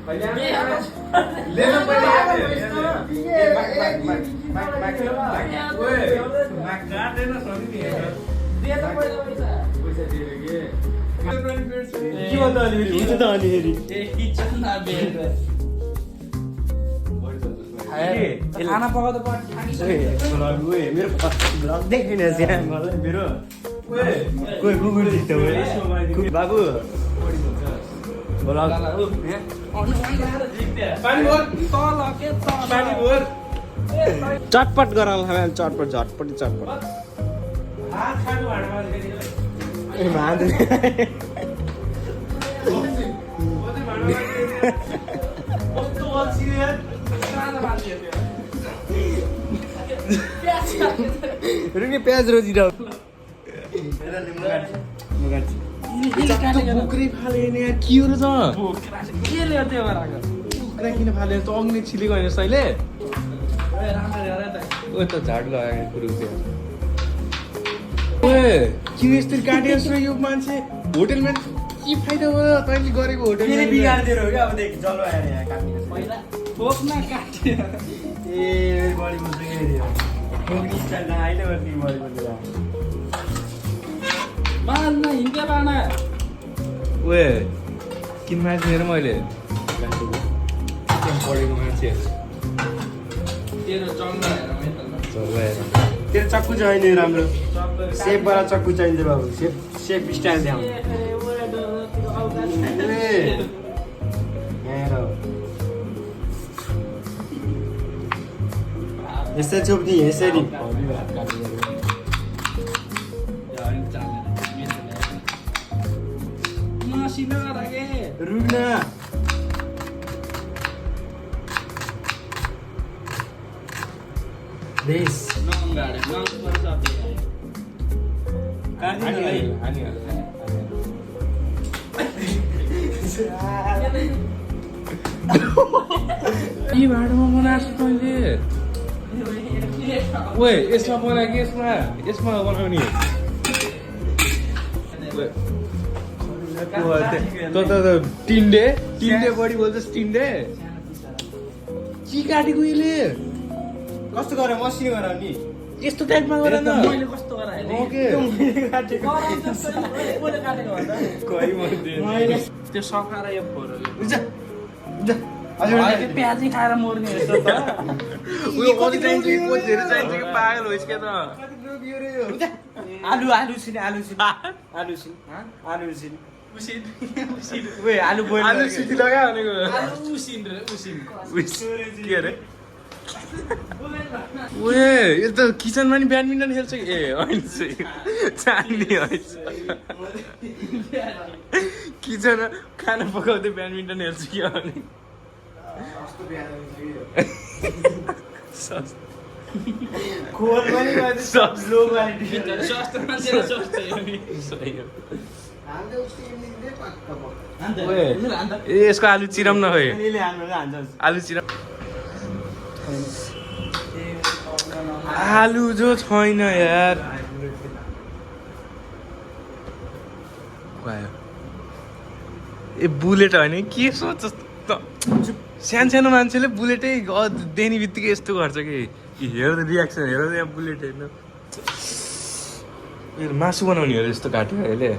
Lane पहिले के भन्दा अलि हुन्छ त अलि खाना पकाउँदा मेरो ब्लग देखिन मलाई मेरो कोही कुकुर दिन्छ बाबु ब्लग चटपट गराउँ चटपट झटपट चटपट रुके प्याज रोजिराउ कुखुरी फालेन के हो र त केले त्यो गराको कुखुरा किन फालेन त अग्नि छिलेको होइन सहिले ओ त झाड लगाएको कुरो त्यो ओए किन यस्तरी काटेछ र यो मान्छे होटलमा के फाइदा भयो तैँले गरेको होटल फेरि बिगार्दिएर हो क्या अब देख जलो आएर यहाँ काट्ने पहिला ठोकमा काट्यो ए बढी मुसुकेरियो ठोक्नी चल्न आइले बस्ने बढी मुसुकेरियो बाँध्न हिँड्दै बाँड्न ओए किन मान्छे हेर मैले पढेको मान्छे तेरो चल्ला हेर तेरो चक्कु चाहिने राम्रो सेपवाला चक्कु चाहिन्छ बाबु सेप स्टाइल ध्यान यसरी छोप्ने यसरी रुना देश यी भाँडोमा बनाएको तैँले ओए यसमा बनाएको यसमा बनाउने टिन्डे बढी बोल्छस् टिन्डे के काटेको यसले कस्तो गरेर मसिनो गरेर नि यस्तो टाइपमा गरेर न मैले कस्तो गराएँ त्यो सफा र यो फोरो प्याजै खाएर मर्ने जस्तो त उयो कति चाहिन्छ कि धेरै चाहिन्छ कि पागल होइस् के त आलु सिन ओए आलु बोइल आलु सिटी लगा भनेको उसिन के अरे ओए यो त किचनमा नि ब्याडमिन्टन खेल्छ कि ए होइन चाँदी होइन किचनमा खाना पकाउँदै ब्याडमिन्टन खेल्छ कि अनि खोल पनि सब लो क्वालिटी सस्तो मान्छेलाई सस्तो हो नि सही हो ओए यसको आलु चिरम न खोइ आलु चिरम आलु जो छैन यार ए बुलेट होइन के सोच्छस् त सानो मान्छेले बुलेटै देनी बित्तिकै यस्तो गर्छ कि हेर रियाक्सन हेर यहाँ बुलेट होइन मासु बनाउने हो यस्तो काट्यो अहिले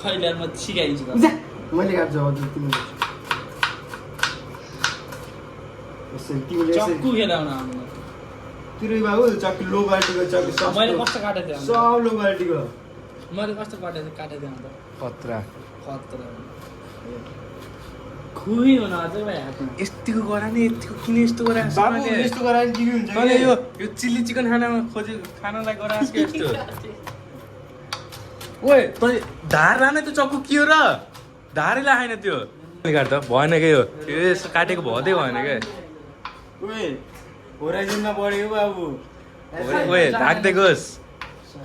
खैले म सिकाइदिन्छु मैले काट्छु अब तिमीले चक्कु खेलाउन आउनु तिमी बाबु चक्कु लो क्वालिटीको चक्कु मैले कस्तो काटेको थिएँ सब लो क्वालिटीको मैले कस्तो काटेको थिएँ अन्त खतरा खुइ हुन अझै भाइ हातमा यतिको गरा नि यतिको किन यस्तो गरा बाबु यस्तो गराएर के हुन्छ तैँले यो चिल्ली चिकन खानालाई गरास् कि यस्तो ओए तँ धार लाने त्यो चक्कु के हो र धारै लाएन त्यो काट्दा भएन क्या यो यसो काटेको भदै भएन क्या ओए होराइजनमा बढ्यो बाबु ओए ढाक्दैकोस्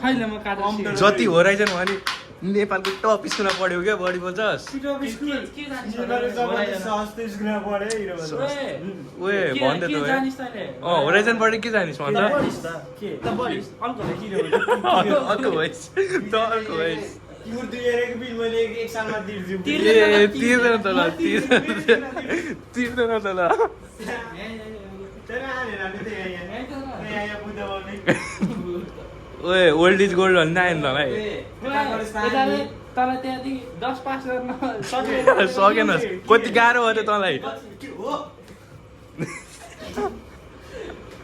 खैले म काटेको जति होराइजन भयो नि नेपालको टप स्कुलमा पढ्यो क्या बढी बोल्छस् ओए भन्दै त होराइजन पढ्यो के जानिस् भन्छ अर्को भइस तिम्रो 2 इयरको बिल मैले एक सालमा तिर्छु। ए तिर्दैन त ल तिर्दैन त ल तर हालेर हाल्नु त यहाँ बुद्ध बन्ने। ओए ओल्ड इज गोल्ड भन्ने आएन त भाइ तर त्यहाँदेखि 10 पास गर्न सकेनस् कति गाह्रो भयो त तँलाई हो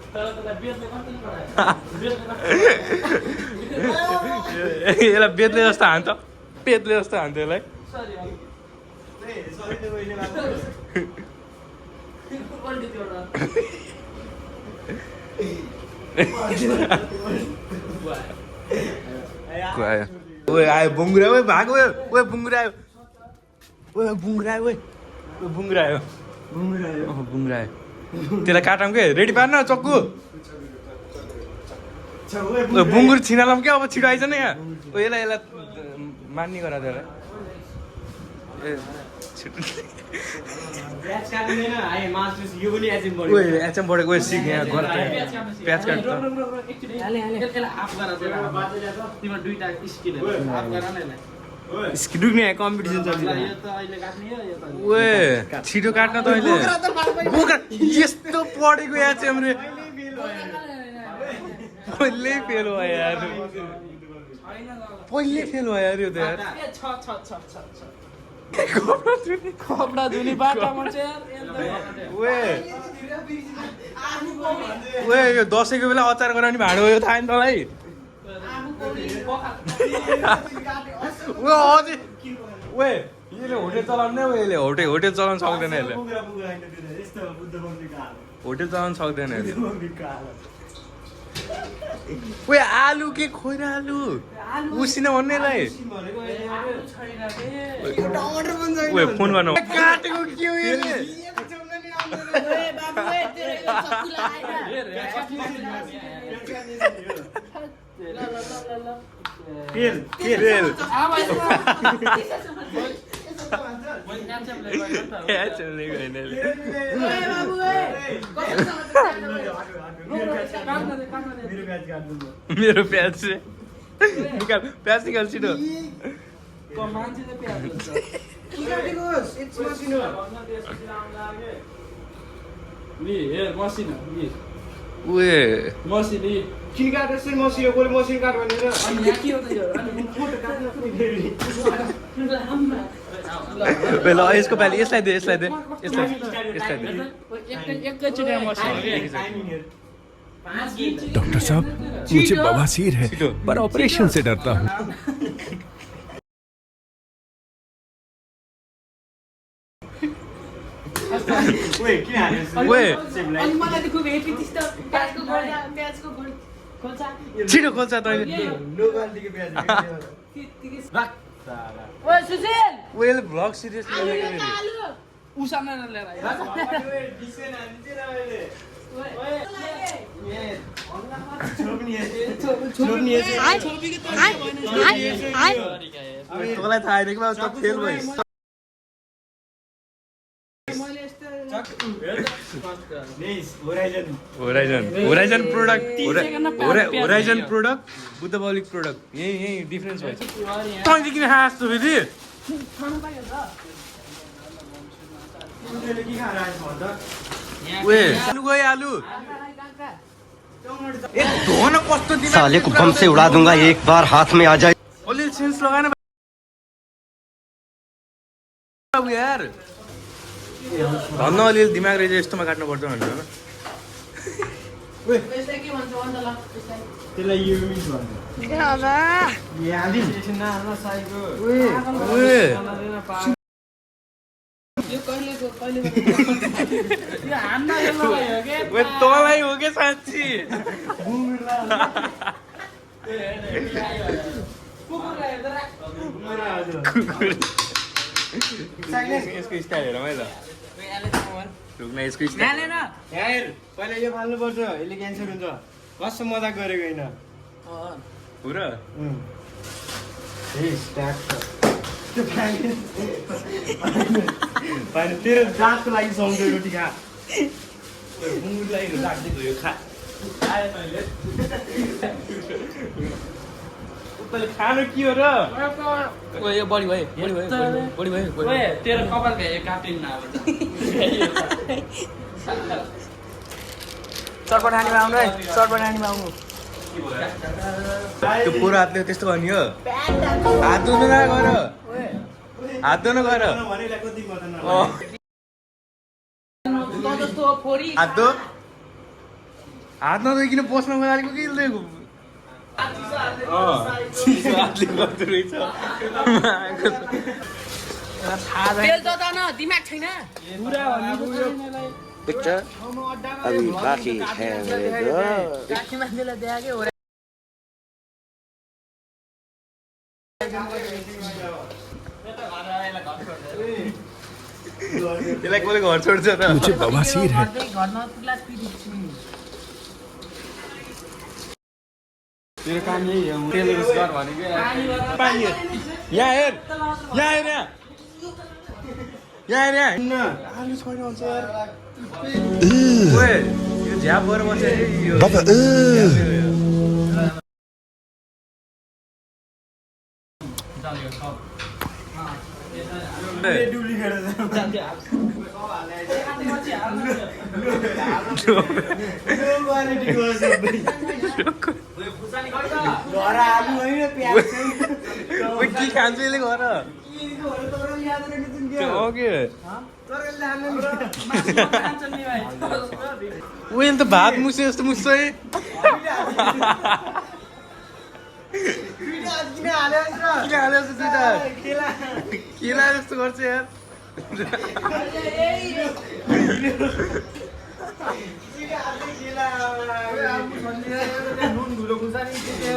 तर त्यसलाई बेच्ने कति यसलाई बेच्ने जस्तो हान्छ पेत्ले जस्तो हान्छ यसलाई सरी सबै त मैले भएको ओए आयो बुङ्गुरा ओए भाग ओए ओए बुङ्गुरा आयो ओए बुङ्गुरा आयो ओए बुङ्गुरा आयो बुङ्गुरा आयो त्यसलाई काटौँ के रेडी पार्न चक्कु बुङ्गुर छिनालाम क्या अब छिटो आइज न यहाँ ओ यसलाई मान्ने गरा त्यसलाई ए छिटो प्याज काट्दैन आए मासु यो पनि एचएम बढ्यो। ओए एचएम बढेको ओए सिक यहाँ गर प्याज काट तिम्रो दुईटा स्किलहरू हाफ गर न यसलाई डुग्ने कम्पिटिसन यो चल्छ। त अहिले काट्ने हो यो त ओए छिटो काट्न त अहिले बोक्रा यस्तो पढेको एचएम रे पहिल्यै फेल भयो यार पहिल्यै फेल भयो यार यो त यार कपडा धुने बाटा मान्छे ओए ओए यो दसैँको बेला अचार गराउने भाँडो हो यो थाहा नि तँलाई ओए अझै ओए यसले होटेल चलाउने हो यसले होटेल चलाउनु सक्दैन यसले होटेल चलाउनु सक्दैन यसले ओए आलु के खोइरा आलु उसिन भन्नेलाई ओए फोन गर्नु काटेको के हो यसले मेरो प्याज चाहिँ निकाल प्याज निकाल छिटो मान्छेले प्याज हुन्छ मसिन ओए मसिन किन काट्छ मसिनो कोले मसिन काट भनेर अनि यहाँ के हो त यो अनि फोटो काट्नु ल यसको पालि यसलाई दे यसलाई दे यसलाई दे एकैचोटि मसिन डॉक्टर साहब मुझे बवासीर है पर ऑपरेशन से डरता हूँ। ओए किन हाल्छ ओए अनि मलाई त खुब हेपी त्यस्तो प्याजको खोल्छ छिटो खोल्छ तैँले नो क्वालिटीको प्याज ओए सुशील ओएले भ्लग सिरियसली लिएको उसँग लिएर आयो तँलाई थाहा छैन कि बाबु त फेल भइस् होराइजन प्रोडक्ट बुद्ध बौलिक प्रोडक्ट यही डिफरेन्स भएछ तैँले किन खास त फेरि ओए आलु गयो आलु ए धोन कस्तो दिमाग साले को बम से उड़ा दूंगा एक बार हाथ में आ जाए। अलिअलि सेन्स लगाएन बाबु यार भन्न अलिअलि दिमाग रहेछ यस्तोमा काट्नुपर्छ भनेर त्यसलाई यो मिस भन्नु तँलाई हो कि साँच्ची यसको स्टाइल हेर है ल रुक्न यसको स्टाइल हेर पहिला यो फाल्नुपर्छ यसले क्यान्सर हुन्छ कस्तो मजाक गरेको होइन हो र तेरो दाँतको लागि सुहाउँछ रोटी खा मुङलाई राख्दै गयो खा तैँले खानु के हो र यो बढी भयो तेरो कपाल भ्यायो काटिन न अब चटपट हानीमा आउनु है चटपट हानीमा आउनु त्यो पुरो हातले त्यस्तो गर्ने हो हात धुनु न गर हात धुनु गर जस्तो फोरी हात धो हात नधोइकन बस्न खोजेको कि हातले गर्दो रहेछ तेल जता न दिमाग छैन पिक्चर अभी बाकी है काठी मान्छेलाई देखाएकै हो त्यसलाई कसले घर छोड्छ त मुझे बवासीर है घरमा ग्लास पिदिन्छु तेरो काम यही हो तेल युज गर भनेको पानी हेर यहाँ हेर यहाँ हेर यहाँ हेर आलु छोड्नु हुन्छ यार ओए यो झ्याप भएर बस्छ यो के खान्छ यसले घर उयो त भात मुसे जस्तो मुस्छ है किन हाल्यो केला जस्तो गर्छ यार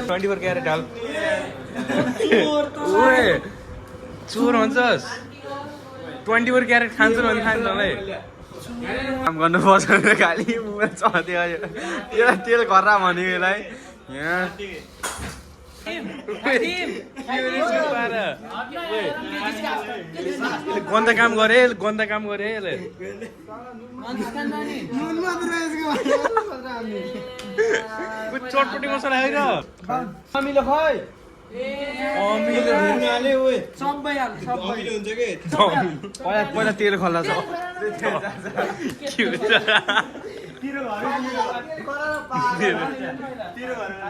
24 क्यारेट हाल चोर भन्छस् 24 क्यारेट खान्छ भने खान्छ तँलाई काम गर्नुपर्छ खालि मोबाइल चलाउँदै यो तेल खर्रा भन्यो यसलाई यहाँ गन्दा काम गरे यसले चटपटी मसला आएर अमिलो खै अमिलो हाले ओए सबै हाल सबै अमिलो हुन्छ के पहिला तेल खल्ला छ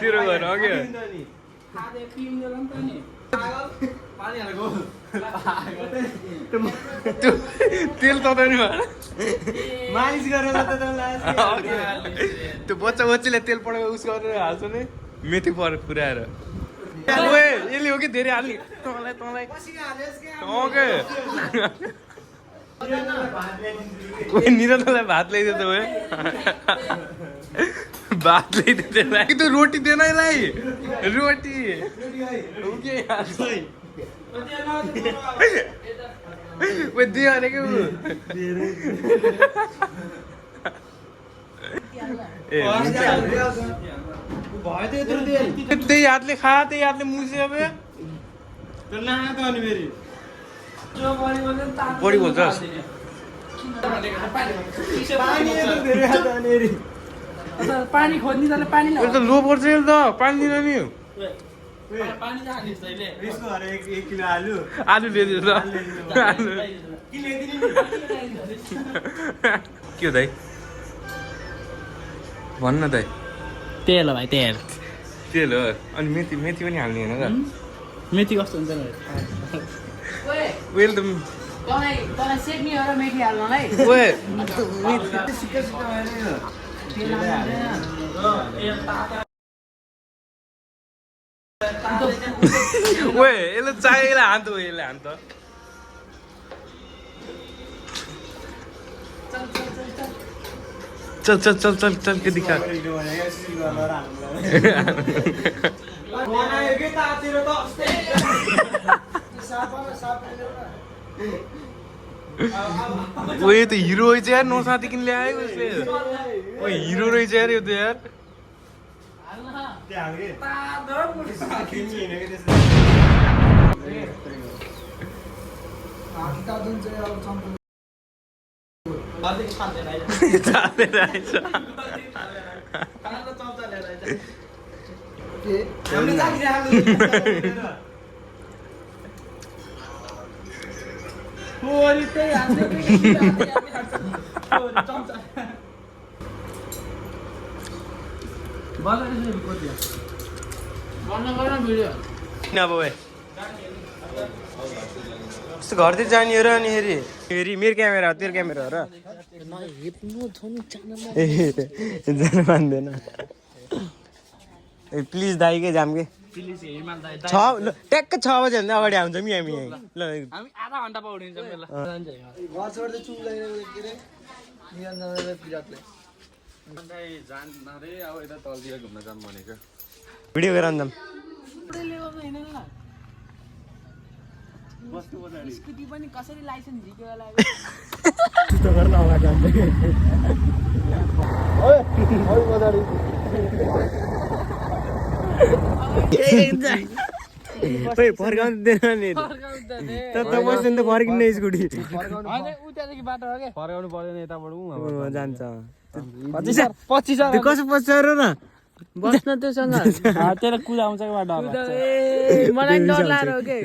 तेरो घर अघि खादे पिउँदैन नि त नि पानी हालेको तेल तताउनु मालिस गरेर त त्यो बच्चाले तेल पढाएर उस गरेर हाल्छ नि मेथी पुऱ्याएर ओए यसले हो कि धेरै हाल्ने तँलाई निरन्तरलाई भात ल्याइदियो त ओए भात ल्याइदियो त्यसलाई कि तँ रोटी दिएन यसलाई रोटी दियो अरे के त्यही हातले खा त्यही हातले मुसे अब बढी बोल्छस् पानी खोज्ने त पानी त लो पर्छ त पानी दिन नि पानी त हालिस् तैले यसको हरे 1 किलो आलु आलु ल्याइदियो त के हो दाइ भन्न दाइ तेल हो भाइ तेल तेल हो अनि मेथी पनि हाल्ने होइन र मेथी कस्तो हुन्छ उयो त तँलाई सेक्ने हो र मेथी हाल्नलाई ओए ओए यसले चाहिएला हान्त हो यसले हान्त चल चल चल चल चल के दिखा ओए त हिरो रहेछ यार नौसादेखि ल्यायो उसले ओए हिरो रहेछ यार यो त यार यस्तो घरतिर जाने हो र अनि फेरि मेरो क्यामेरा हो तेरो क्यामेरा हो र जानु मान्दैन ए प्लिज दाइ के जाम के ट्याक्क 6 बजीभन्दा अगाडि आउँछ नि हामी यहीँ ल हामी आधा घन्टा पौडिन्छ बेला भिडियो गरेर जाम स्कुटी पनि कसरी लाइसेन्स झिक्यो होला फर्काउँदैन नि त फर्किन्न स्कुटी उतादेखि बाटो हो क्या फर्काउनु पर्दैन यताबाट जान्छ 25 कसो पच्छ र न बस्न त्योसँग तेरो कुदाउँछ बाटो मलाई डर लागेर हो के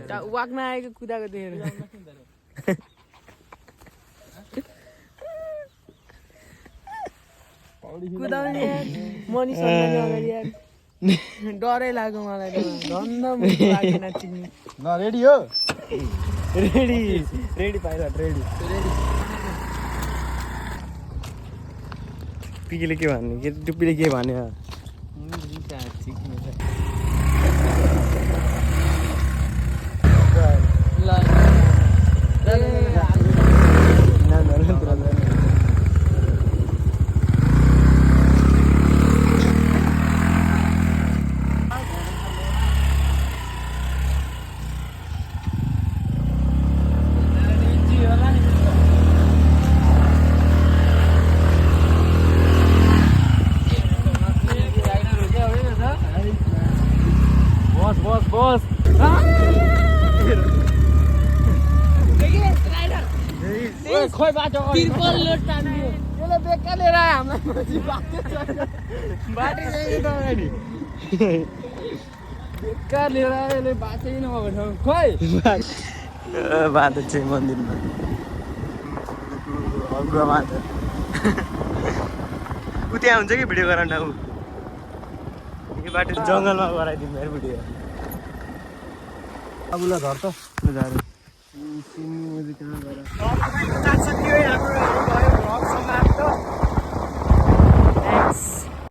टाउ वाकमा आएको कुदाएको देखेर कुदाउने मनी सम्झने अगाडि यार डरै लाग्यो मलाई धन्न मुखो लागेन चिन्ने ल रेडी हो रेडी पाइलट रेडी पिकीले के भन्ने के टुप्पीले के भन्यो खोइ बाटो तिर्पल टान्यो यसले बेकार लिएर आयो हामीलाई बाटो चाहिँ अगाडि बेकार लिएर आयो यसले बाटै नभएको ठाउँ खोइ बाटो चाहिँ मन्दिरमा बाटो ऊ त्यहाँ हुन्छ कि भिडियो गराउन ऊ यो बाटो जङ्गलमा गराइदिउँ मेरो भिडियो अब ल घर त